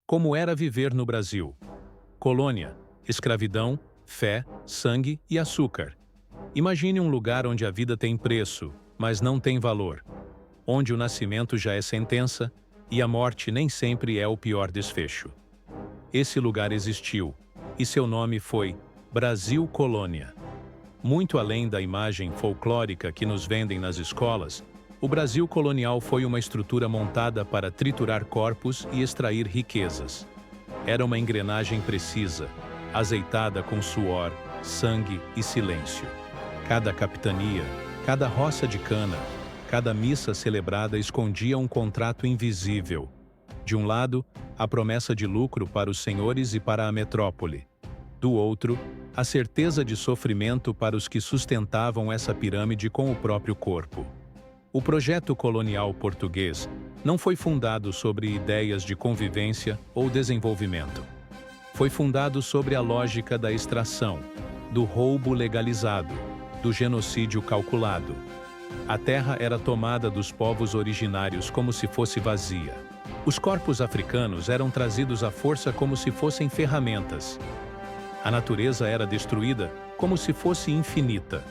Como era viver no Brasil? Colônia, escravidão, fé, sangue e açúcar. Imagine um lugar onde a vida tem preço, mas não tem valor. Onde o nascimento já é sentença e a morte nem sempre é o pior desfecho. Esse lugar existiu, e seu nome foi Brasil Colônia. Muito além da imagem folclórica que nos vendem nas escolas, o Brasil colonial foi uma estrutura montada para triturar corpos e extrair riquezas. Era uma engrenagem precisa, azeitada com suor, sangue e silêncio. Cada capitania, cada roça de cana, cada missa celebrada escondia um contrato invisível. De um lado, a promessa de lucro para os senhores e para a metrópole. Do outro, a certeza de sofrimento para os que sustentavam essa pirâmide com o próprio corpo. O projeto colonial português não foi fundado sobre ideias de convivência ou desenvolvimento. Foi fundado sobre a lógica da extração, do roubo legalizado, do genocídio calculado. A terra era tomada dos povos originários como se fosse vazia. Os corpos africanos eram trazidos à força como se fossem ferramentas. A natureza era destruída como se fosse infinita.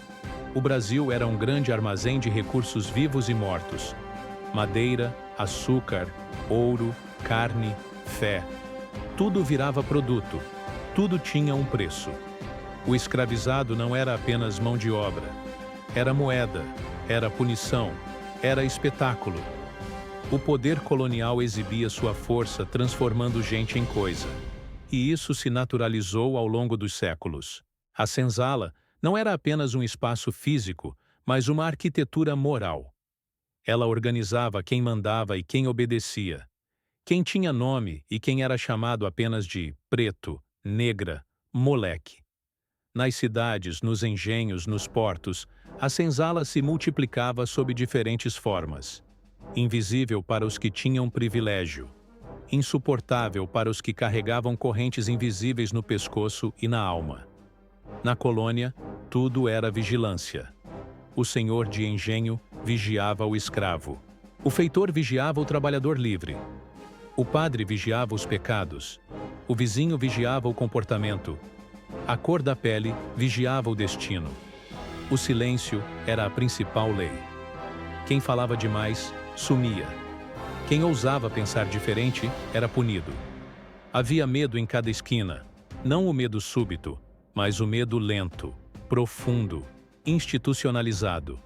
O Brasil era um grande armazém de recursos vivos e mortos. Madeira, açúcar, ouro, carne, fé. Tudo virava produto. Tudo tinha um preço. O escravizado não era apenas mão de obra. Era moeda, era punição, era espetáculo. O poder colonial exibia sua força transformando gente em coisa. E isso se naturalizou ao longo dos séculos. A senzala não era apenas um espaço físico, mas uma arquitetura moral. Ela organizava quem mandava e quem obedecia, quem tinha nome e quem era chamado apenas de preto, negra, moleque. Nas cidades, nos engenhos, nos portos, a senzala se multiplicava sob diferentes formas. Invisível para os que tinham privilégio. Insuportável para os que carregavam correntes invisíveis no pescoço e na alma. Na colônia, tudo era vigilância. O senhor de engenho vigiava o escravo. O feitor vigiava o trabalhador livre. O padre vigiava os pecados. O vizinho vigiava o comportamento. A cor da pele vigiava o destino. O silêncio era a principal lei. Quem falava demais, sumia. Quem ousava pensar diferente era punido. Havia medo em cada esquina, não o medo súbito, mas o medo lento, profundo, institucionalizado.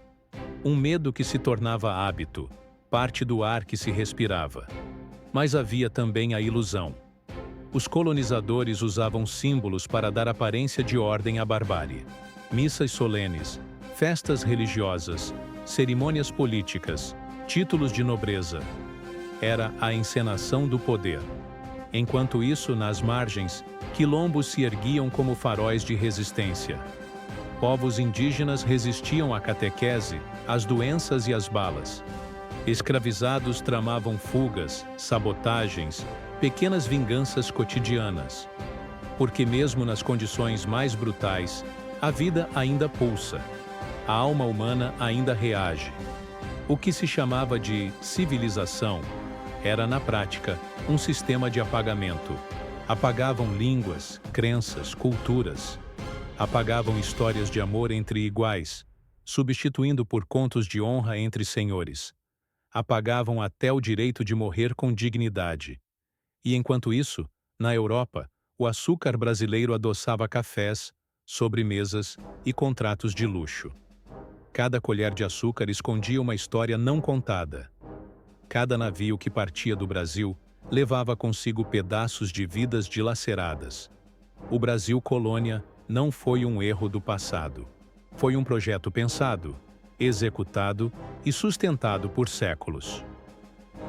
Um medo que se tornava hábito, parte do ar que se respirava. Mas havia também a ilusão. Os colonizadores usavam símbolos para dar aparência de ordem à barbárie. Missas solenes, festas religiosas, cerimônias políticas, títulos de nobreza. Era a encenação do poder. Enquanto isso, nas margens, quilombos se erguiam como faróis de resistência. Povos indígenas resistiam à catequese, às doenças e às balas. Escravizados tramavam fugas, sabotagens, pequenas vinganças cotidianas. Porque mesmo nas condições mais brutais, a vida ainda pulsa. A alma humana ainda reage. O que se chamava de civilização era, na prática, um sistema de apagamento. Apagavam línguas, crenças, culturas. Apagavam histórias de amor entre iguais, substituindo por contos de honra entre senhores. Apagavam até o direito de morrer com dignidade. E enquanto isso, na Europa, o açúcar brasileiro adoçava cafés, sobremesas e contratos de luxo. Cada colher de açúcar escondia uma história não contada. Cada navio que partia do Brasil levava consigo pedaços de vidas dilaceradas. O Brasil colônia não foi um erro do passado. Foi um projeto pensado, executado e sustentado por séculos.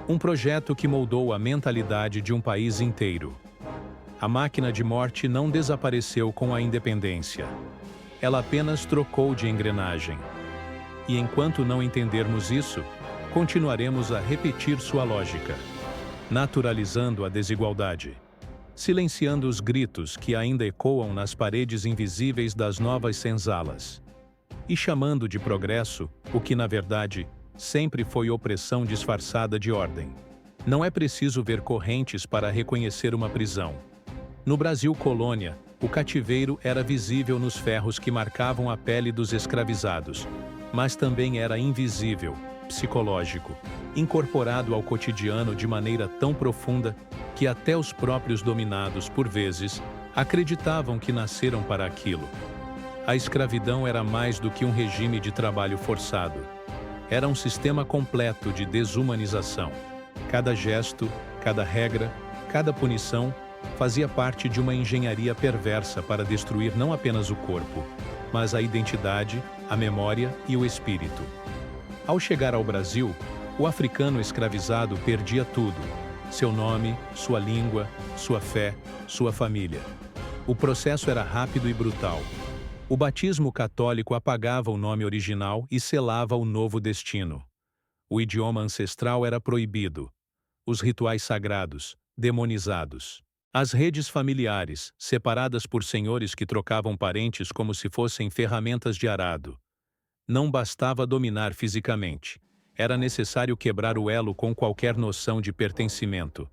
Um projeto que moldou a mentalidade de um país inteiro. A máquina de morte não desapareceu com a independência. Ela apenas trocou de engrenagem. E enquanto não entendermos isso, continuaremos a repetir sua lógica, naturalizando a desigualdade, silenciando os gritos que ainda ecoam nas paredes invisíveis das novas senzalas, e chamando de progresso o que, na verdade, sempre foi opressão disfarçada de ordem. Não é preciso ver correntes para reconhecer uma prisão. No Brasil colônia, o cativeiro era visível nos ferros que marcavam a pele dos escravizados, mas também era invisível, psicológico, incorporado ao cotidiano de maneira tão profunda que até os próprios dominados, por vezes, acreditavam que nasceram para aquilo. A escravidão era mais do que um regime de trabalho forçado. Era um sistema completo de desumanização. Cada gesto, cada regra, cada punição fazia parte de uma engenharia perversa para destruir não apenas o corpo, mas a identidade, a memória e o espírito. Ao chegar ao Brasil, o africano escravizado perdia tudo: seu nome, sua língua, sua fé, sua família. O processo era rápido e brutal. O batismo católico apagava o nome original e selava o novo destino. O idioma ancestral era proibido. Os rituais sagrados, demonizados. As redes familiares, separadas por senhores que trocavam parentes como se fossem ferramentas de arado. Não bastava dominar fisicamente. Era necessário quebrar o elo com qualquer noção de pertencimento.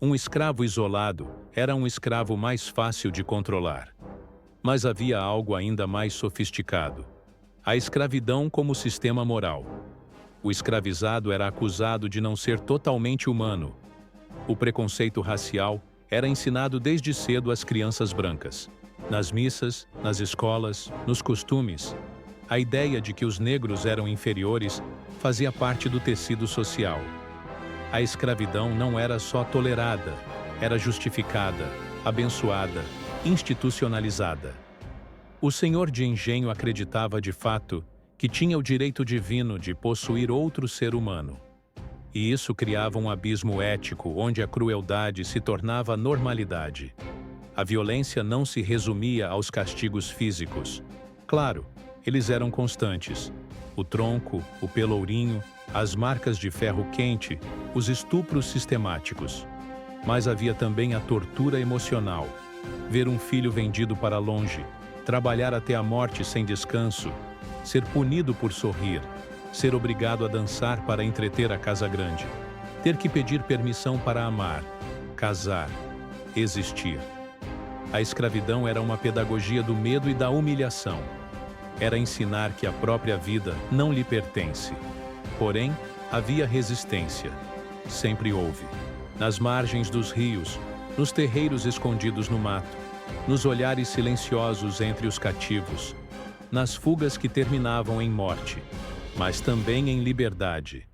Um escravo isolado era um escravo mais fácil de controlar. Mas havia algo ainda mais sofisticado: a escravidão como sistema moral. O escravizado era acusado de não ser totalmente humano. O preconceito racial era ensinado desde cedo às crianças brancas. Nas missas, nas escolas, nos costumes, a ideia de que os negros eram inferiores fazia parte do tecido social. A escravidão não era só tolerada, era justificada, abençoada, institucionalizada. O senhor de engenho acreditava de fato que tinha o direito divino de possuir outro ser humano. E isso criava um abismo ético onde a crueldade se tornava normalidade. A violência não se resumia aos castigos físicos. Claro, eles eram constantes. O tronco, o pelourinho, as marcas de ferro quente, os estupros sistemáticos. Mas havia também a tortura emocional. Ver um filho vendido para longe, trabalhar até a morte sem descanso, ser punido por sorrir, ser obrigado a dançar para entreter a casa grande, ter que pedir permissão para amar, casar, existir. A escravidão era uma pedagogia do medo e da humilhação. Era ensinar que a própria vida não lhe pertence. Porém, havia resistência. Sempre houve. Nas margens dos rios, nos terreiros escondidos no mato, nos olhares silenciosos entre os cativos, nas fugas que terminavam em morte, mas também em liberdade.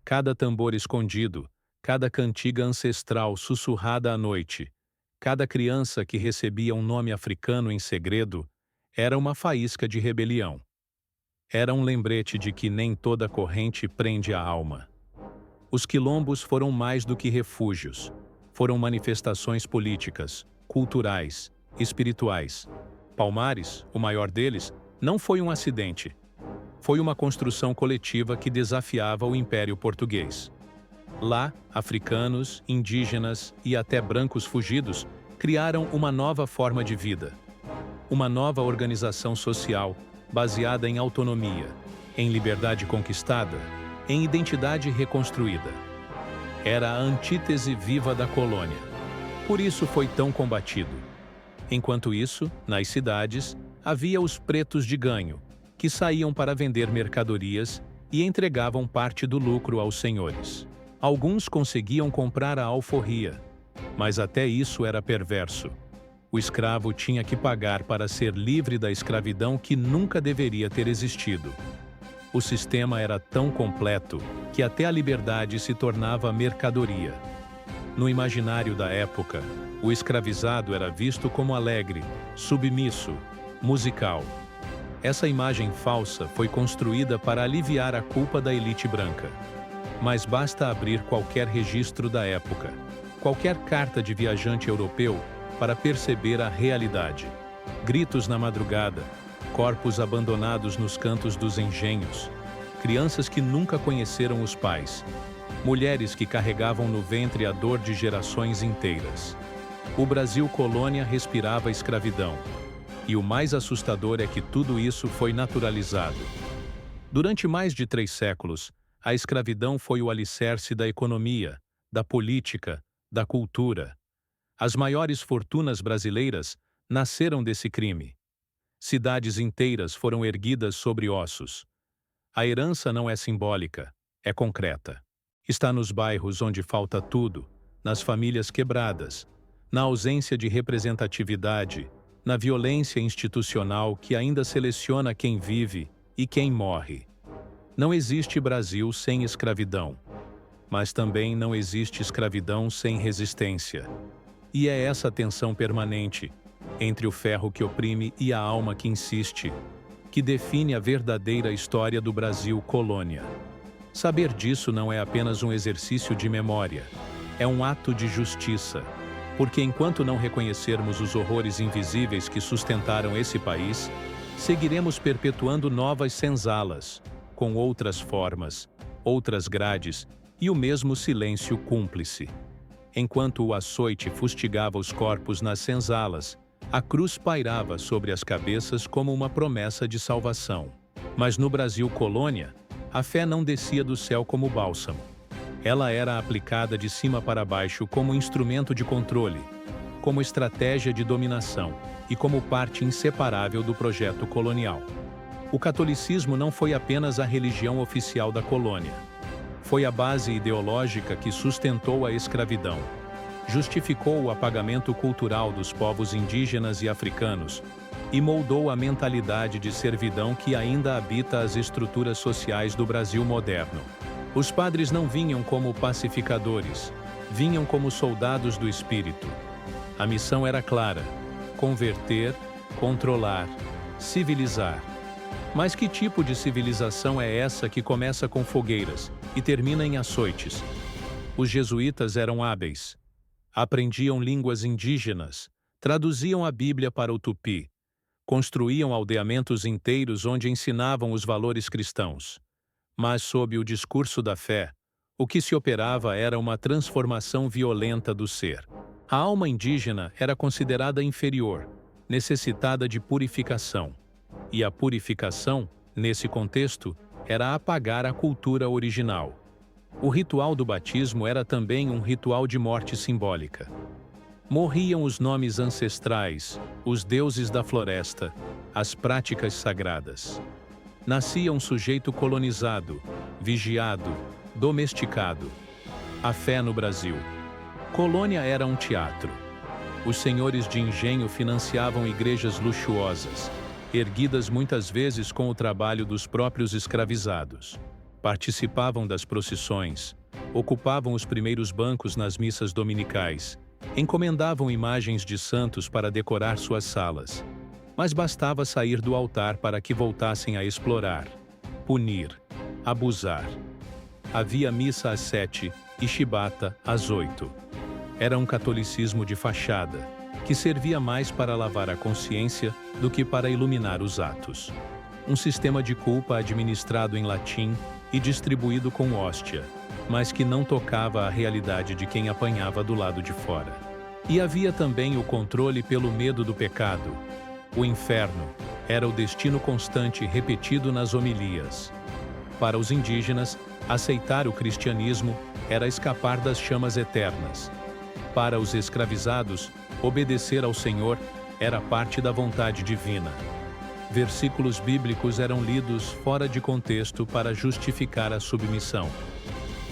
Cada tambor escondido, cada cantiga ancestral sussurrada à noite, cada criança que recebia um nome africano em segredo, era uma faísca de rebelião. Era um lembrete de que nem toda corrente prende a alma. Os quilombos foram mais do que refúgios. Foram manifestações políticas, culturais, espirituais. Palmares, o maior deles, não foi um acidente. Foi uma construção coletiva que desafiava o Império Português. Lá, africanos, indígenas e até brancos fugidos criaram uma nova forma de vida. Uma nova organização social, baseada em autonomia, em liberdade conquistada, em identidade reconstruída. Era a antítese viva da colônia. Por isso foi tão combatido. Enquanto isso, nas cidades, havia os pretos de ganho, que saíam para vender mercadorias e entregavam parte do lucro aos senhores. Alguns conseguiam comprar a alforria, mas até isso era perverso. O escravo tinha que pagar para ser livre da escravidão que nunca deveria ter existido. O sistema era tão completo que até a liberdade se tornava mercadoria. No imaginário da época, o escravizado era visto como alegre, submisso, musical. Essa imagem falsa foi construída para aliviar a culpa da elite branca. Mas basta abrir qualquer registro da época, qualquer carta de viajante europeu, para perceber a realidade. Gritos na madrugada, corpos abandonados nos cantos dos engenhos, crianças que nunca conheceram os pais, mulheres que carregavam no ventre a dor de gerações inteiras. O Brasil colônia respirava escravidão. E o mais assustador é que tudo isso foi naturalizado. Durante mais de 3 séculos, a escravidão foi o alicerce da economia, da política, da cultura. As maiores fortunas brasileiras nasceram desse crime. Cidades inteiras foram erguidas sobre ossos. A herança não é simbólica, é concreta. Está nos bairros onde falta tudo, nas famílias quebradas, na ausência de representatividade, na violência institucional que ainda seleciona quem vive e quem morre. Não existe Brasil sem escravidão, mas também não existe escravidão sem resistência. E é essa tensão permanente, entre o ferro que oprime e a alma que insiste, que define a verdadeira história do Brasil colônia. Saber disso não é apenas um exercício de memória, é um ato de justiça, porque enquanto não reconhecermos os horrores invisíveis que sustentaram esse país, seguiremos perpetuando novas senzalas, com outras formas, outras grades e o mesmo silêncio cúmplice. Enquanto o açoite fustigava os corpos nas senzalas, a cruz pairava sobre as cabeças como uma promessa de salvação. Mas no Brasil colônia, a fé não descia do céu como bálsamo. Ela era aplicada de cima para baixo como instrumento de controle, como estratégia de dominação e como parte inseparável do projeto colonial. O catolicismo não foi apenas a religião oficial da colônia. Foi a base ideológica que sustentou a escravidão, justificou o apagamento cultural dos povos indígenas e africanos e moldou a mentalidade de servidão que ainda habita as estruturas sociais do Brasil moderno. Os padres não vinham como pacificadores, vinham como soldados do espírito. A missão era clara: converter, controlar, civilizar. Mas que tipo de civilização é essa que começa com fogueiras e termina em açoites? Os jesuítas eram hábeis. Aprendiam línguas indígenas, traduziam a Bíblia para o tupi, construíam aldeamentos inteiros onde ensinavam os valores cristãos. Mas sob o discurso da fé, o que se operava era uma transformação violenta do ser. A alma indígena era considerada inferior, necessitada de purificação. E a purificação, nesse contexto, era apagar a cultura original. O ritual do batismo era também um ritual de morte simbólica. Morriam os nomes ancestrais, os deuses da floresta, as práticas sagradas. Nascia um sujeito colonizado, vigiado, domesticado. A fé no Brasil. Colônia era um teatro. Os senhores de engenho financiavam igrejas luxuosas, erguidas muitas vezes com o trabalho dos próprios escravizados. Participavam das procissões, ocupavam os primeiros bancos nas missas dominicais, encomendavam imagens de santos para decorar suas salas. Mas bastava sair do altar para que voltassem a explorar, punir, abusar. Havia missa às 7 e chibata às 8. Era um catolicismo de fachada, que servia mais para lavar a consciência do que para iluminar os atos. Um sistema de culpa administrado em latim e distribuído com hóstia, mas que não tocava a realidade de quem apanhava do lado de fora. E havia também o controle pelo medo do pecado. O inferno era o destino constante repetido nas homilias. Para os indígenas, aceitar o cristianismo era escapar das chamas eternas. Para os escravizados, obedecer ao Senhor era parte da vontade divina. Versículos bíblicos eram lidos fora de contexto para justificar a submissão.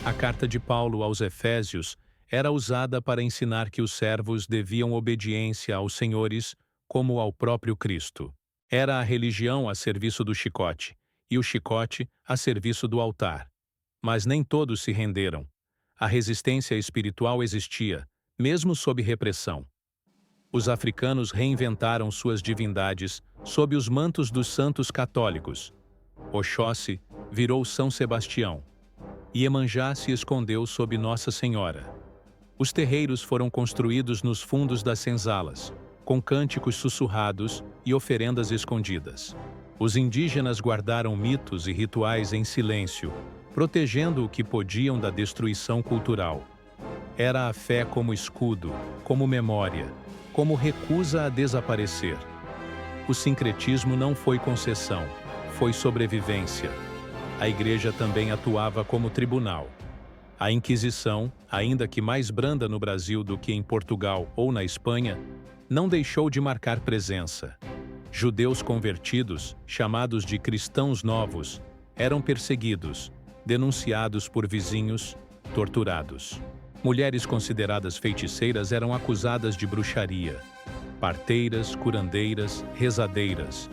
A carta de Paulo aos Efésios era usada para ensinar que os servos deviam obediência aos senhores como ao próprio Cristo. Era a religião a serviço do chicote, e o chicote a serviço do altar. Mas nem todos se renderam. A resistência espiritual existia, mesmo sob repressão. Os africanos reinventaram suas divindades sob os mantos dos santos católicos. Oxóssi virou São Sebastião. Iemanjá se escondeu sob Nossa Senhora. Os terreiros foram construídos nos fundos das senzalas, com cânticos sussurrados e oferendas escondidas. Os indígenas guardaram mitos e rituais em silêncio, protegendo o que podiam da destruição cultural. Era a fé como escudo, como memória, como recusa a desaparecer. O sincretismo não foi concessão, foi sobrevivência. A igreja também atuava como tribunal. A Inquisição, ainda que mais branda no Brasil do que em Portugal ou na Espanha, não deixou de marcar presença. Judeus convertidos, chamados de cristãos novos, eram perseguidos, denunciados por vizinhos, torturados. Mulheres consideradas feiticeiras eram acusadas de bruxaria. Parteiras, curandeiras, rezadeiras,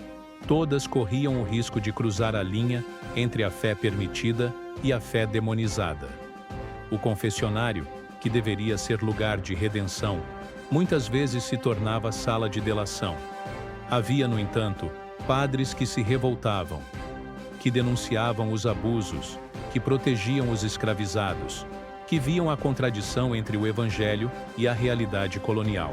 todas corriam o risco de cruzar a linha entre a fé permitida e a fé demonizada. O confessionário, que deveria ser lugar de redenção, muitas vezes se tornava sala de delação. Havia, no entanto, padres que se revoltavam, que denunciavam os abusos, que protegiam os escravizados, que viam a contradição entre o evangelho e a realidade colonial.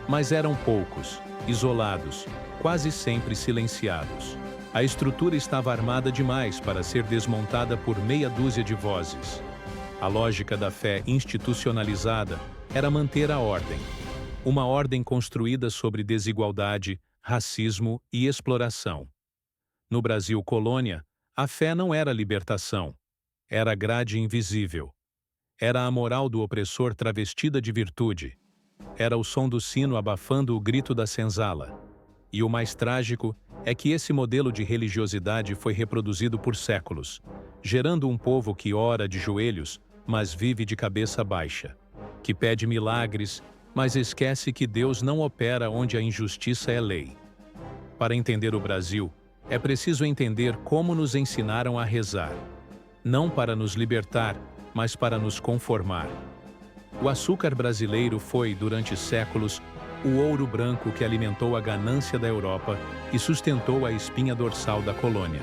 Mas eram poucos, isolados, quase sempre silenciados. A estrutura estava armada demais para ser desmontada por meia dúzia de vozes. A lógica da fé institucionalizada era manter a ordem. Uma ordem construída sobre desigualdade, racismo e exploração. No Brasil colônia, a fé não era libertação. Era grade invisível. Era a moral do opressor travestida de virtude. Era o som do sino abafando o grito da senzala. E o mais trágico é que esse modelo de religiosidade foi reproduzido por séculos, gerando um povo que ora de joelhos, mas vive de cabeça baixa, que pede milagres, mas esquece que Deus não opera onde a injustiça é lei. Para entender o Brasil, é preciso entender como nos ensinaram a rezar, não para nos libertar, mas para nos conformar. O açúcar brasileiro foi, durante séculos, o ouro branco que alimentou a ganância da Europa e sustentou a espinha dorsal da colônia.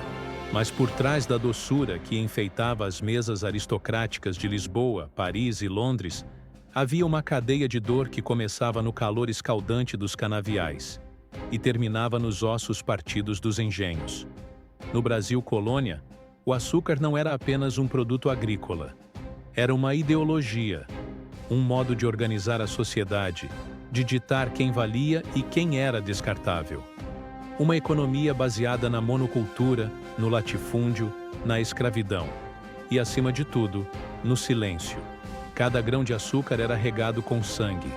Mas por trás da doçura que enfeitava as mesas aristocráticas de Lisboa, Paris e Londres, havia uma cadeia de dor que começava no calor escaldante dos canaviais e terminava nos ossos partidos dos engenhos. No Brasil colônia, o açúcar não era apenas um produto agrícola. Era uma ideologia, um modo de organizar a sociedade, de ditar quem valia e quem era descartável. Uma economia baseada na monocultura, no latifúndio, na escravidão e, acima de tudo, no silêncio. Cada grão de açúcar era regado com sangue.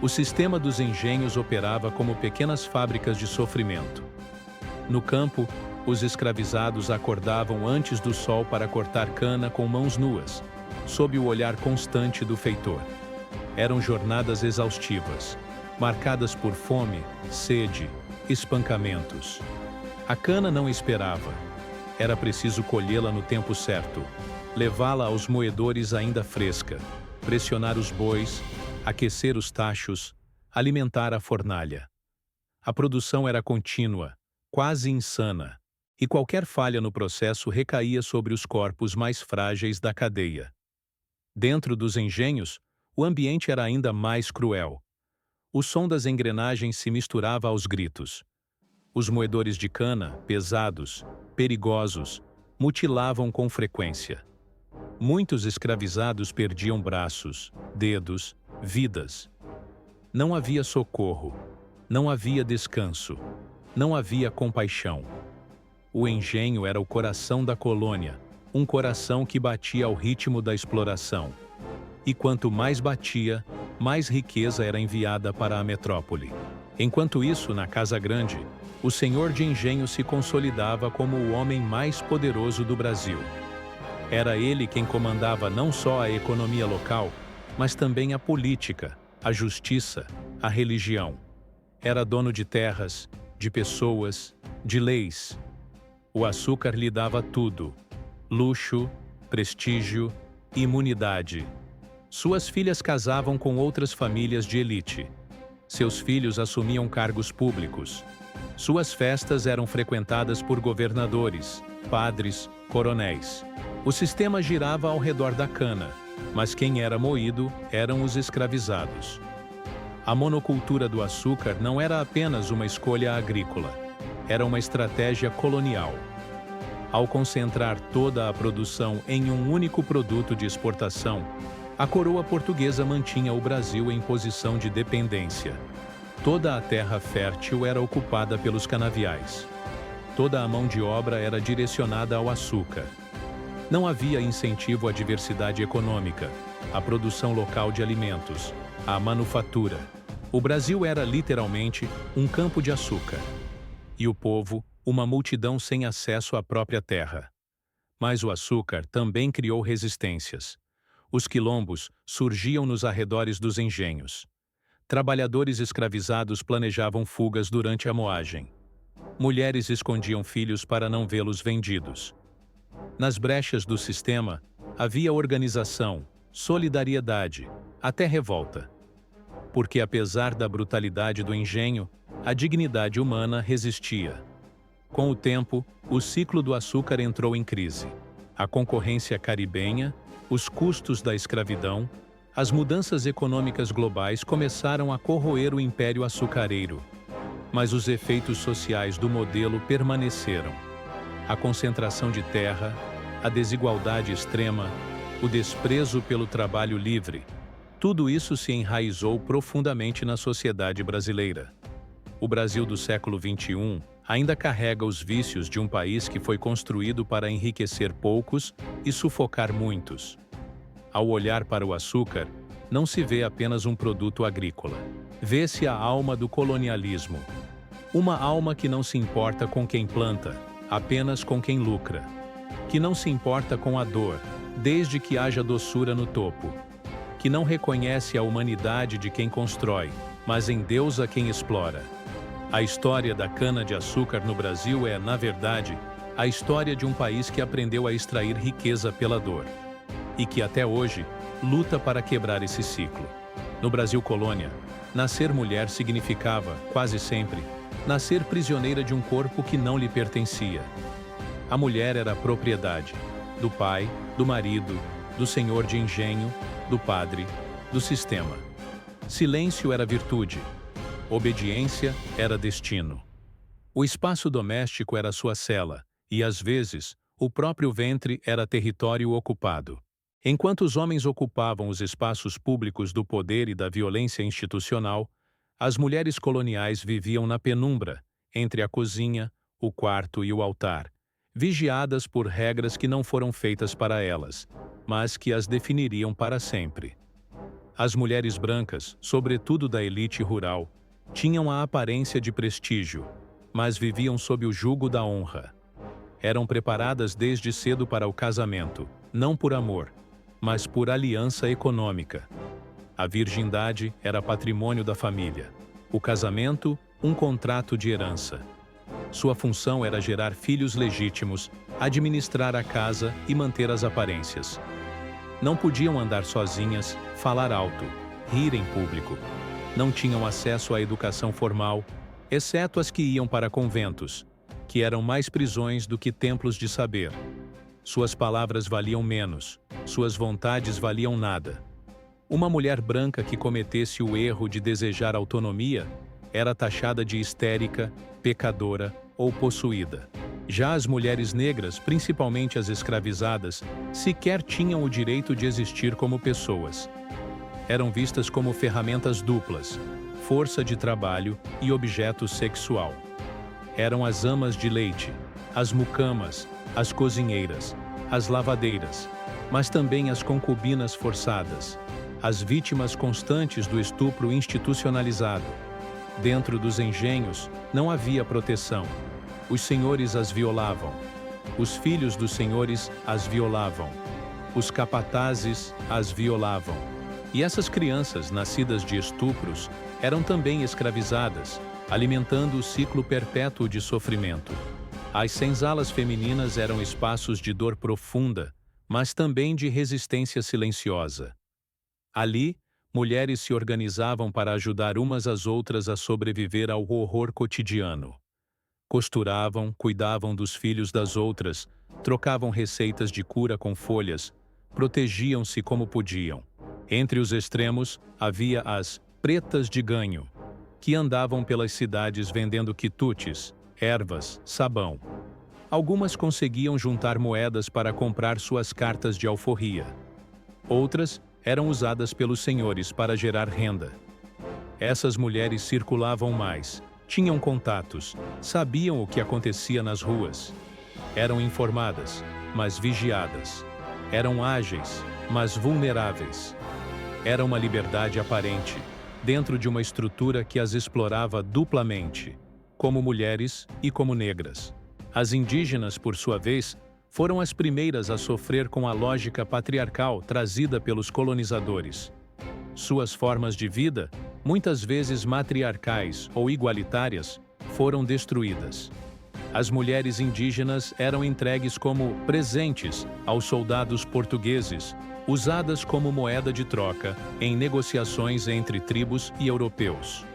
O sistema dos engenhos operava como pequenas fábricas de sofrimento. No campo, os escravizados acordavam antes do sol para cortar cana com mãos nuas, sob o olhar constante do feitor. Eram jornadas exaustivas, marcadas por fome, sede, espancamentos. A cana não esperava. Era preciso colhê-la no tempo certo, levá-la aos moedores ainda fresca, pressionar os bois, aquecer os tachos, alimentar a fornalha. A produção era contínua, quase insana, e qualquer falha no processo recaía sobre os corpos mais frágeis da cadeia. Dentro dos engenhos, o ambiente era ainda mais cruel. O som das engrenagens se misturava aos gritos. Os moedores de cana, pesados, perigosos, mutilavam com frequência. Muitos escravizados perdiam braços, dedos, vidas. Não havia socorro, não havia descanso, não havia compaixão. O engenho era o coração da colônia, um coração que batia ao ritmo da exploração. E quanto mais batia, mais riqueza era enviada para a metrópole. Enquanto isso, na Casa Grande, o senhor de engenho se consolidava como o homem mais poderoso do Brasil. Era ele quem comandava não só a economia local, mas também a política, a justiça, a religião. Era dono de terras, de pessoas, de leis. O açúcar lhe dava tudo: luxo, prestígio, imunidade. Suas filhas casavam com outras famílias de elite. Seus filhos assumiam cargos públicos. Suas festas eram frequentadas por governadores, padres, coronéis. O sistema girava ao redor da cana, mas quem era moído eram os escravizados. A monocultura do açúcar não era apenas uma escolha agrícola, era uma estratégia colonial. Ao concentrar toda a produção em um único produto de exportação, a coroa portuguesa mantinha o Brasil em posição de dependência. Toda a terra fértil era ocupada pelos canaviais. Toda a mão de obra era direcionada ao açúcar. Não havia incentivo à diversidade econômica, à produção local de alimentos, à manufatura. O Brasil era literalmente um campo de açúcar. E o povo, uma multidão sem acesso à própria terra. Mas o açúcar também criou resistências. Os quilombos surgiam nos arredores dos engenhos. Trabalhadores escravizados planejavam fugas durante a moagem. Mulheres escondiam filhos para não vê-los vendidos. Nas brechas do sistema, havia organização, solidariedade, até revolta. Porque apesar da brutalidade do engenho, a dignidade humana resistia. Com o tempo, o ciclo do açúcar entrou em crise. A concorrência caribenha, os custos da escravidão, as mudanças econômicas globais começaram a corroer o império açucareiro. Mas os efeitos sociais do modelo permaneceram. A concentração de terra, a desigualdade extrema, o desprezo pelo trabalho livre, tudo isso se enraizou profundamente na sociedade brasileira. O Brasil do século XXI ainda carrega os vícios de um país que foi construído para enriquecer poucos e sufocar muitos. Ao olhar para o açúcar, não se vê apenas um produto agrícola. Vê-se a alma do colonialismo. Uma alma que não se importa com quem planta, apenas com quem lucra. Que não se importa com a dor, desde que haja doçura no topo. Que não reconhece a humanidade de quem constrói, mas endeusa quem explora. A história da cana-de-açúcar no Brasil é, na verdade, a história de um país que aprendeu a extrair riqueza pela dor. E que até hoje luta para quebrar esse ciclo. No Brasil colônia, nascer mulher significava, quase sempre, nascer prisioneira de um corpo que não lhe pertencia. A mulher era a propriedade do pai, do marido, do senhor de engenho, do padre, do sistema. Silêncio era virtude. Obediência era destino. O espaço doméstico era sua cela, e às vezes, o próprio ventre era território ocupado. Enquanto os homens ocupavam os espaços públicos do poder e da violência institucional, as mulheres coloniais viviam na penumbra, entre a cozinha, o quarto e o altar, vigiadas por regras que não foram feitas para elas, mas que as definiriam para sempre. As mulheres brancas, sobretudo da elite rural, tinham a aparência de prestígio, mas viviam sob o jugo da honra. Eram preparadas desde cedo para o casamento, não por amor, mas por aliança econômica. A virgindade era patrimônio da família. O casamento, um contrato de herança. Sua função era gerar filhos legítimos, administrar a casa e manter as aparências. Não podiam andar sozinhas, falar alto, rir em público. Não tinham acesso à educação formal, exceto as que iam para conventos, que eram mais prisões do que templos de saber. Suas palavras valiam menos, suas vontades valiam nada. Uma mulher branca que cometesse o erro de desejar autonomia era taxada de histérica, pecadora ou possuída. Já as mulheres negras, principalmente as escravizadas, sequer tinham o direito de existir como pessoas. Eram vistas como ferramentas duplas, força de trabalho e objeto sexual. Eram as amas de leite, as mucamas, as cozinheiras, as lavadeiras, mas também as concubinas forçadas, as vítimas constantes do estupro institucionalizado. Dentro dos engenhos não havia proteção. Os senhores as violavam. Os filhos dos senhores as violavam. Os capatazes as violavam. E essas crianças, nascidas de estupros, eram também escravizadas, alimentando o ciclo perpétuo de sofrimento. As senzalas femininas eram espaços de dor profunda, mas também de resistência silenciosa. Ali, mulheres se organizavam para ajudar umas às outras a sobreviver ao horror cotidiano. Costuravam, cuidavam dos filhos das outras, trocavam receitas de cura com folhas, protegiam-se como podiam. Entre os extremos, havia as pretas de ganho, que andavam pelas cidades vendendo quitutes, ervas, sabão. Algumas conseguiam juntar moedas para comprar suas cartas de alforria. Outras eram usadas pelos senhores para gerar renda. Essas mulheres circulavam mais, tinham contatos, sabiam o que acontecia nas ruas. Eram informadas, mas vigiadas. Eram ágeis, mas vulneráveis. Era uma liberdade aparente, dentro de uma estrutura que as explorava duplamente, como mulheres e como negras. As indígenas, por sua vez, foram as primeiras a sofrer com a lógica patriarcal trazida pelos colonizadores. Suas formas de vida, muitas vezes matriarcais ou igualitárias, foram destruídas. As mulheres indígenas eram entregues como presentes aos soldados portugueses, usadas como moeda de troca em negociações entre tribos e europeus.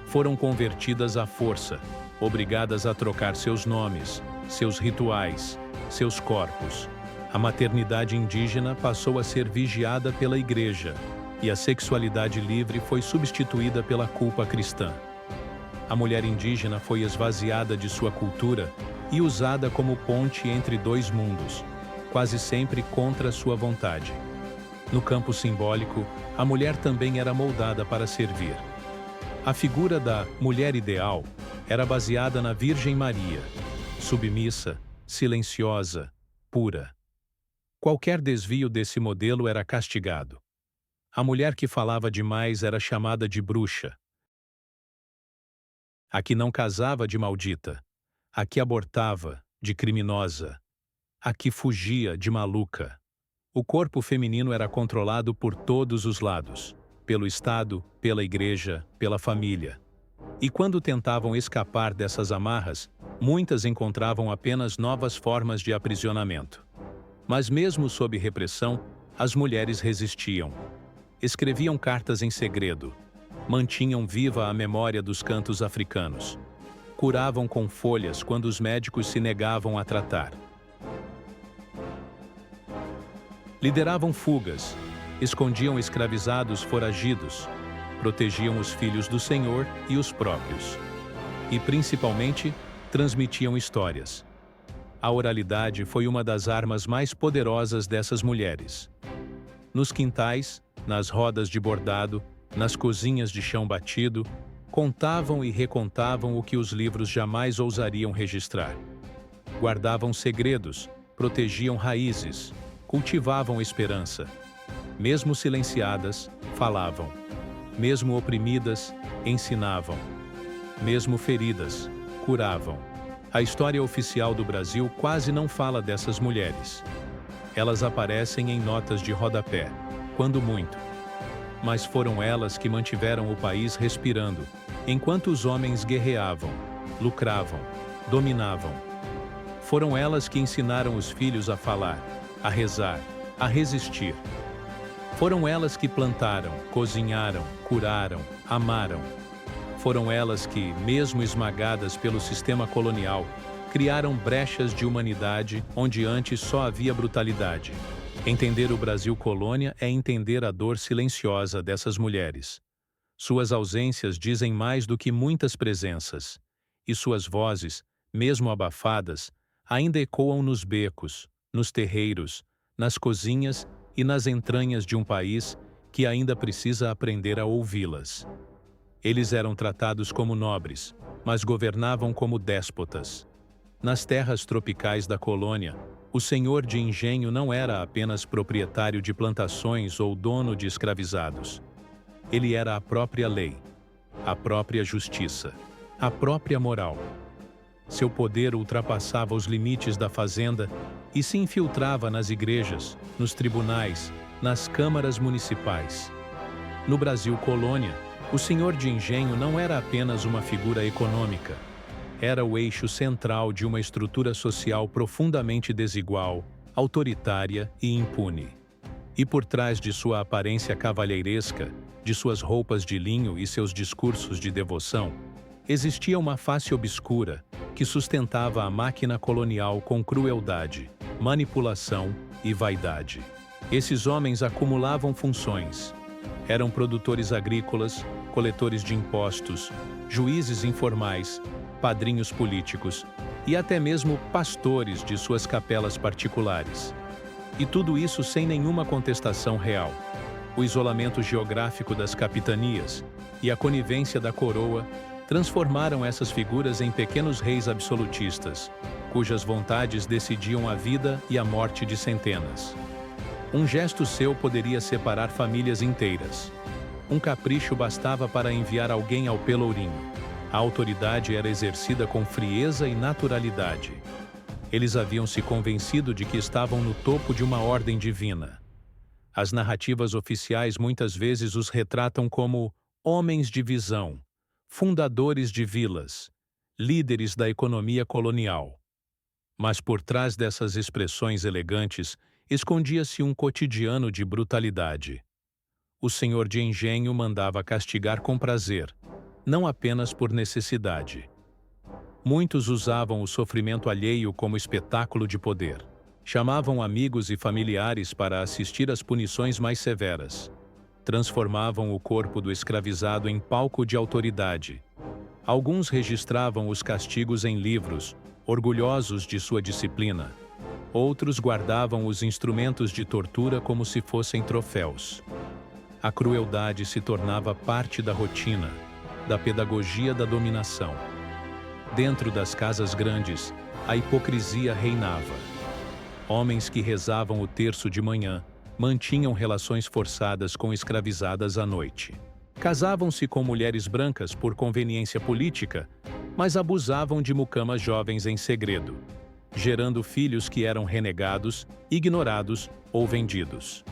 Foram convertidas à força, obrigadas a trocar seus nomes, seus rituais, seus corpos. A maternidade indígena passou a ser vigiada pela igreja, e a sexualidade livre foi substituída pela culpa cristã. A mulher indígena foi esvaziada de sua cultura e usada como ponte entre dois mundos, quase sempre contra sua vontade. No campo simbólico, a mulher também era moldada para servir. A figura da mulher ideal era baseada na Virgem Maria, submissa, silenciosa, pura. Qualquer desvio desse modelo era castigado. A mulher que falava demais era chamada de bruxa. A que não casava, de maldita. A que abortava, de criminosa. A que fugia, de maluca. O corpo feminino era controlado por todos os lados, pelo Estado, pela igreja, pela família. E quando tentavam escapar dessas amarras, muitas encontravam apenas novas formas de aprisionamento. Mas mesmo sob repressão, as mulheres resistiam. Escreviam cartas em segredo, mantinham viva a memória dos cantos africanos, curavam com folhas quando os médicos se negavam a tratar. Lideravam fugas, escondiam escravizados foragidos, protegiam os filhos do Senhor e os próprios. E, principalmente, transmitiam histórias. A oralidade foi uma das armas mais poderosas dessas mulheres. Nos quintais, nas rodas de bordado, nas cozinhas de chão batido, contavam e recontavam o que os livros jamais ousariam registrar. Guardavam segredos, protegiam raízes, cultivavam esperança. Mesmo silenciadas, falavam. Mesmo oprimidas, ensinavam. Mesmo feridas, curavam. A história oficial do Brasil quase não fala dessas mulheres. Elas aparecem em notas de rodapé, quando muito. Mas foram elas que mantiveram o país respirando, enquanto os homens guerreavam, lucravam, dominavam. Foram elas que ensinaram os filhos a falar, a rezar, a resistir. Foram elas que plantaram, cozinharam, curaram, amaram. Foram elas que, mesmo esmagadas pelo sistema colonial, criaram brechas de humanidade onde antes só havia brutalidade. Entender o Brasil colônia é entender a dor silenciosa dessas mulheres. Suas ausências dizem mais do que muitas presenças, e suas vozes, mesmo abafadas, ainda ecoam nos becos, nos terreiros, nas cozinhas e nas entranhas de um país que ainda precisa aprender a ouvi-las. Eles eram tratados como nobres, mas governavam como déspotas. Nas terras tropicais da colônia, o senhor de engenho não era apenas proprietário de plantações ou dono de escravizados. Ele era a própria lei, a própria justiça, a própria moral. Seu poder ultrapassava os limites da fazenda e se infiltrava nas igrejas, nos tribunais, nas câmaras municipais. No Brasil colônia, o senhor de engenho não era apenas uma figura econômica. Era o eixo central de uma estrutura social profundamente desigual, autoritária e impune. E por trás de sua aparência cavalheiresca, de suas roupas de linho e seus discursos de devoção, existia uma face obscura que sustentava a máquina colonial com crueldade, manipulação e vaidade. Esses homens acumulavam funções. Eram produtores agrícolas, coletores de impostos, juízes informais, padrinhos políticos e até mesmo pastores de suas capelas particulares. E tudo isso sem nenhuma contestação real. O isolamento geográfico das capitanias e a conivência da coroa transformaram essas figuras em pequenos reis absolutistas, cujas vontades decidiam a vida e a morte de centenas. Um gesto seu poderia separar famílias inteiras. Um capricho bastava para enviar alguém ao Pelourinho. A autoridade era exercida com frieza e naturalidade. Eles haviam se convencido de que estavam no topo de uma ordem divina. As narrativas oficiais muitas vezes os retratam como homens de visão, fundadores de vilas, líderes da economia colonial. Mas por trás dessas expressões elegantes escondia-se um cotidiano de brutalidade. O senhor de engenho mandava castigar com prazer, não apenas por necessidade. Muitos usavam o sofrimento alheio como espetáculo de poder. Chamavam amigos e familiares para assistir às punições mais severas. Transformavam o corpo do escravizado em palco de autoridade. Alguns registravam os castigos em livros, orgulhosos de sua disciplina. Outros guardavam os instrumentos de tortura como se fossem troféus. A crueldade se tornava parte da rotina, da pedagogia da dominação. Dentro das casas grandes, a hipocrisia reinava. Homens que rezavam o terço de manhã mantinham relações forçadas com escravizadas à noite. Casavam-se com mulheres brancas por conveniência política, mas abusavam de mucamas jovens em segredo, gerando filhos que eram renegados, ignorados ou vendidos.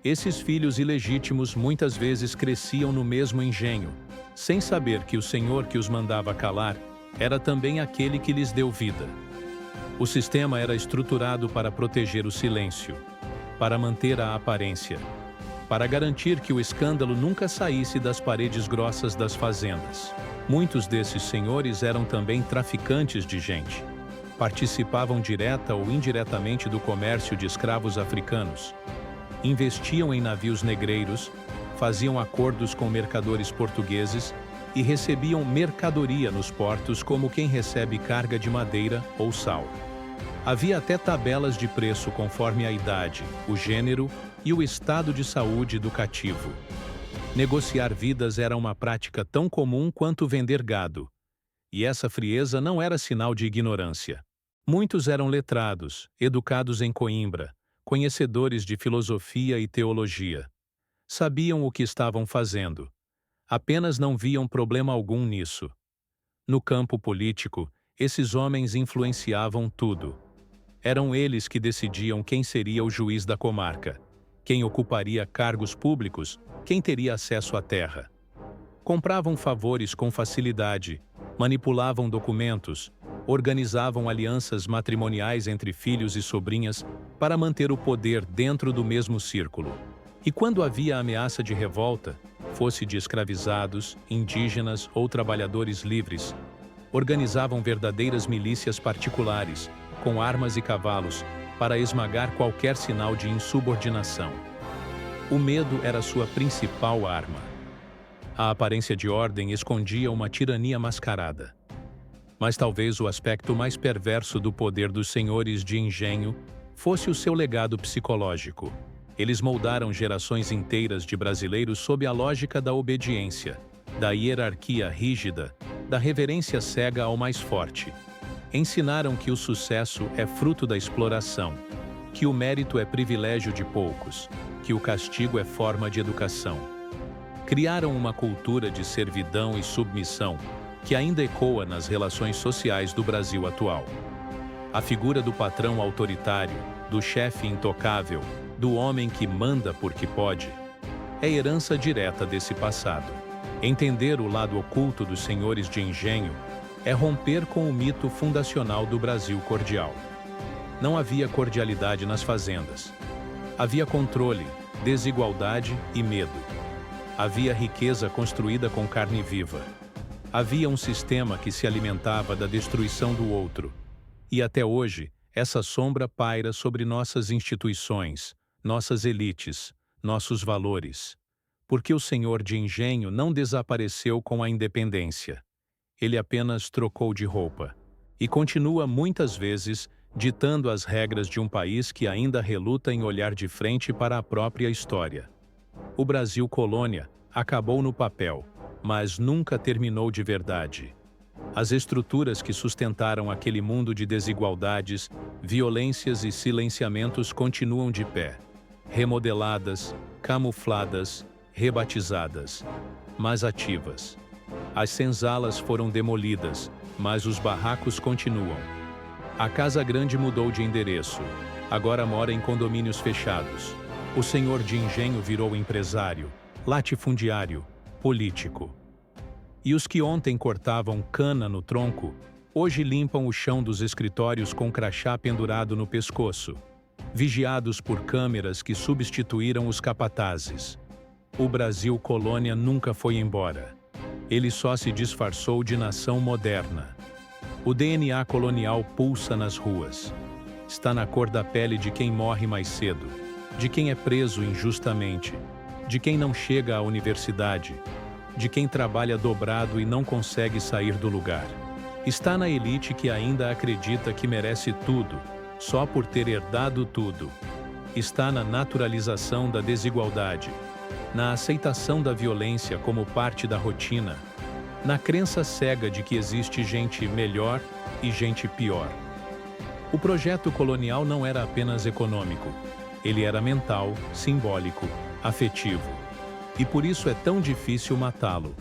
Esses filhos ilegítimos muitas vezes cresciam no mesmo engenho, sem saber que o senhor que os mandava calar era também aquele que lhes deu vida. O sistema era estruturado para proteger o silêncio, para manter a aparência, para garantir que o escândalo nunca saísse das paredes grossas das fazendas. Muitos desses senhores eram também traficantes de gente. Participavam direta ou indiretamente do comércio de escravos africanos. Investiam em navios negreiros, faziam acordos com mercadores portugueses e recebiam mercadoria nos portos como quem recebe carga de madeira ou sal. Havia até tabelas de preço conforme a idade, o gênero e o estado de saúde do cativo. Negociar vidas era uma prática tão comum quanto vender gado. E essa frieza não era sinal de ignorância. Muitos eram letrados, educados em Coimbra, conhecedores de filosofia e teologia. Sabiam o que estavam fazendo. Apenas não viam problema algum nisso. No campo político, esses homens influenciavam tudo. Eram eles que decidiam quem seria o juiz da comarca, quem ocuparia cargos públicos, quem teria acesso à terra. Compravam favores com facilidade, manipulavam documentos, organizavam alianças matrimoniais entre filhos e sobrinhas para manter o poder dentro do mesmo círculo. E quando havia ameaça de revolta, fosse de escravizados, indígenas ou trabalhadores livres, organizavam verdadeiras milícias particulares, com armas e cavalos, para esmagar qualquer sinal de insubordinação. O medo era sua principal arma. A aparência de ordem escondia uma tirania mascarada. Mas talvez o aspecto mais perverso do poder dos senhores de engenho fosse o seu legado psicológico. Eles moldaram gerações inteiras de brasileiros sob a lógica da obediência, da hierarquia rígida, da reverência cega ao mais forte. Ensinaram que o sucesso é fruto da exploração, que o mérito é privilégio de poucos, que o castigo é forma de educação. Criaram uma cultura de servidão e submissão que ainda ecoa nas relações sociais do Brasil atual. A figura do patrão autoritário, do chefe intocável, do homem que manda porque pode, é herança direta desse passado. Entender o lado oculto dos senhores de engenho é romper com o mito fundacional do Brasil cordial. Não havia cordialidade nas fazendas. Havia controle, desigualdade e medo. Havia riqueza construída com carne viva. Havia um sistema que se alimentava da destruição do outro. E até hoje, essa sombra paira sobre nossas instituições, nossas elites, nossos valores. Porque o senhor de engenho não desapareceu com a independência. Ele apenas trocou de roupa. E continua muitas vezes ditando as regras de um país que ainda reluta em olhar de frente para a própria história. O Brasil colônia acabou no papel, mas nunca terminou de verdade. As estruturas que sustentaram aquele mundo de desigualdades, violências e silenciamentos continuam de pé, remodeladas, camufladas, rebatizadas, mas ativas. As senzalas foram demolidas, mas os barracos continuam. A Casa Grande mudou de endereço. Agora mora em condomínios fechados. O senhor de engenho virou empresário, latifundiário, político. E os que ontem cortavam cana no tronco, hoje limpam o chão dos escritórios com crachá pendurado no pescoço, vigiados por câmeras que substituíram os capatazes. O Brasil colônia nunca foi embora. Ele só se disfarçou de nação moderna. O DNA colonial pulsa nas ruas. Está na cor da pele de quem morre mais cedo, de quem é preso injustamente, de quem não chega à universidade, de quem trabalha dobrado e não consegue sair do lugar. Está na elite que ainda acredita que merece tudo, só por ter herdado tudo. Está na naturalização da desigualdade, na aceitação da violência como parte da rotina, na crença cega de que existe gente melhor e gente pior. O projeto colonial não era apenas econômico, ele era mental, simbólico, afetivo. E por isso é tão difícil matá-lo.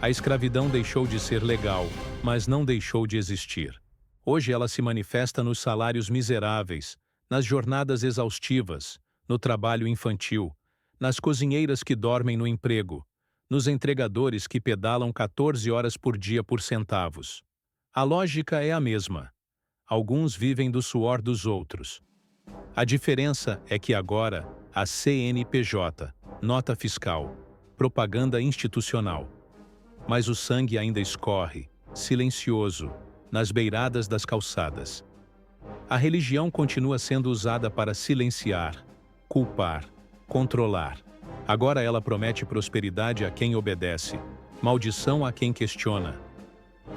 A escravidão deixou de ser legal, mas não deixou de existir. Hoje ela se manifesta nos salários miseráveis, nas jornadas exaustivas, no trabalho infantil, nas cozinheiras que dormem no emprego, nos entregadores que pedalam 14 horas por dia por centavos. A lógica é a mesma. Alguns vivem do suor dos outros. A diferença é que agora a CNPJ, nota fiscal, propaganda institucional. Mas o sangue ainda escorre, silencioso, nas beiradas das calçadas. A religião continua sendo usada para silenciar, culpar, controlar. Agora ela promete prosperidade a quem obedece, maldição a quem questiona.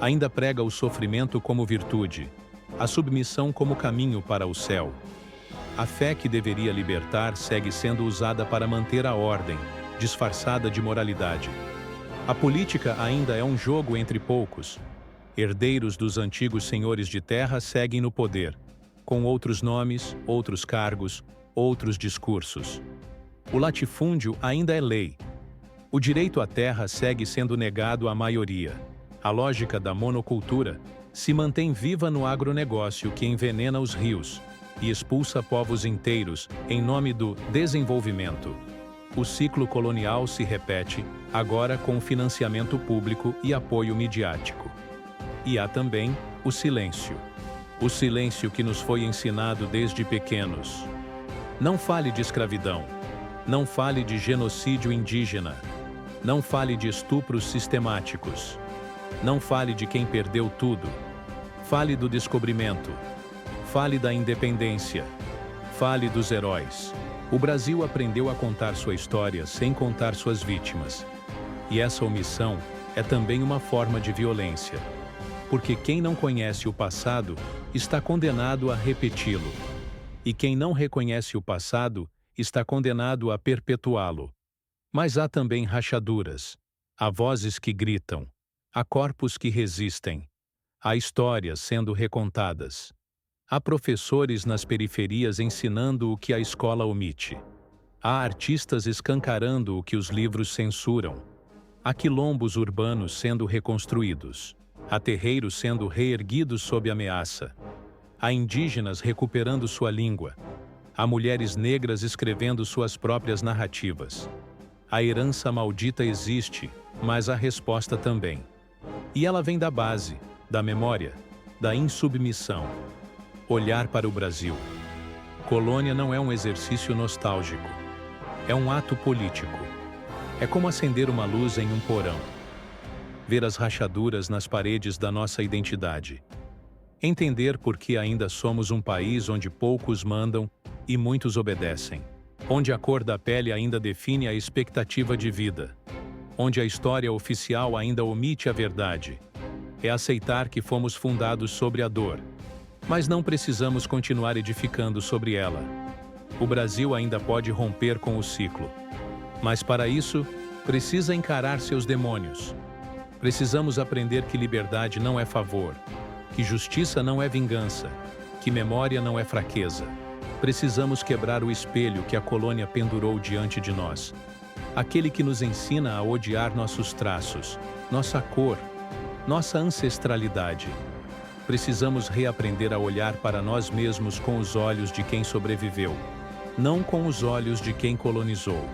Ainda prega o sofrimento como virtude, a submissão como caminho para o céu. A fé que deveria libertar segue sendo usada para manter a ordem, disfarçada de moralidade. A política ainda é um jogo entre poucos. Herdeiros dos antigos senhores de terra seguem no poder, com outros nomes, outros cargos, outros discursos. O latifúndio ainda é lei. O direito à terra segue sendo negado à maioria. A lógica da monocultura se mantém viva no agronegócio que envenena os rios e expulsa povos inteiros em nome do desenvolvimento. O ciclo colonial se repete, agora com financiamento público e apoio midiático. E há também o silêncio. O silêncio que nos foi ensinado desde pequenos. Não fale de escravidão. Não fale de genocídio indígena. Não fale de estupros sistemáticos. Não fale de quem perdeu tudo. Fale do descobrimento. Fale da independência. Fale dos heróis. O Brasil aprendeu a contar sua história sem contar suas vítimas. E essa omissão é também uma forma de violência. Porque quem não conhece o passado está condenado a repeti-lo. E quem não reconhece o passado está condenado a perpetuá-lo. Mas há também rachaduras. Há vozes que gritam. Há corpos que resistem. Há histórias sendo recontadas. Há professores nas periferias ensinando o que a escola omite. Há artistas escancarando o que os livros censuram. Há quilombos urbanos sendo reconstruídos. Há terreiros sendo reerguidos sob ameaça. Há indígenas recuperando sua língua. Há mulheres negras escrevendo suas próprias narrativas. A herança maldita existe, mas a resposta também. E ela vem da base, da memória, da insubmissão. Olhar para o Brasil. Colônia não é um exercício nostálgico. É um ato político. É como acender uma luz em um porão. Ver as rachaduras nas paredes da nossa identidade. Entender por que ainda somos um país onde poucos mandam e muitos obedecem. Onde a cor da pele ainda define a expectativa de vida. Onde a história oficial ainda omite a verdade. É aceitar que fomos fundados sobre a dor. Mas não precisamos continuar edificando sobre ela. O Brasil ainda pode romper com o ciclo. Mas para isso, precisa encarar seus demônios. Precisamos aprender que liberdade não é favor, que justiça não é vingança, que memória não é fraqueza. Precisamos quebrar o espelho que a colônia pendurou diante de nós. Aquele que nos ensina a odiar nossos traços, nossa cor, nossa ancestralidade. Precisamos reaprender a olhar para nós mesmos com os olhos de quem sobreviveu, não com os olhos de quem colonizou.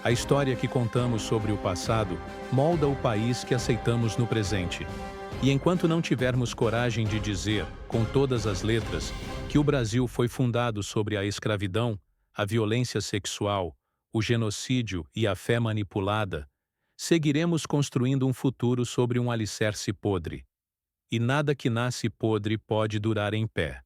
A história que contamos sobre o passado molda o país que aceitamos no presente. E enquanto não tivermos coragem de dizer, com todas as letras, que o Brasil foi fundado sobre a escravidão, a violência sexual, o genocídio e a fé manipulada, seguiremos construindo um futuro sobre um alicerce podre. E nada que nasce podre pode durar em pé.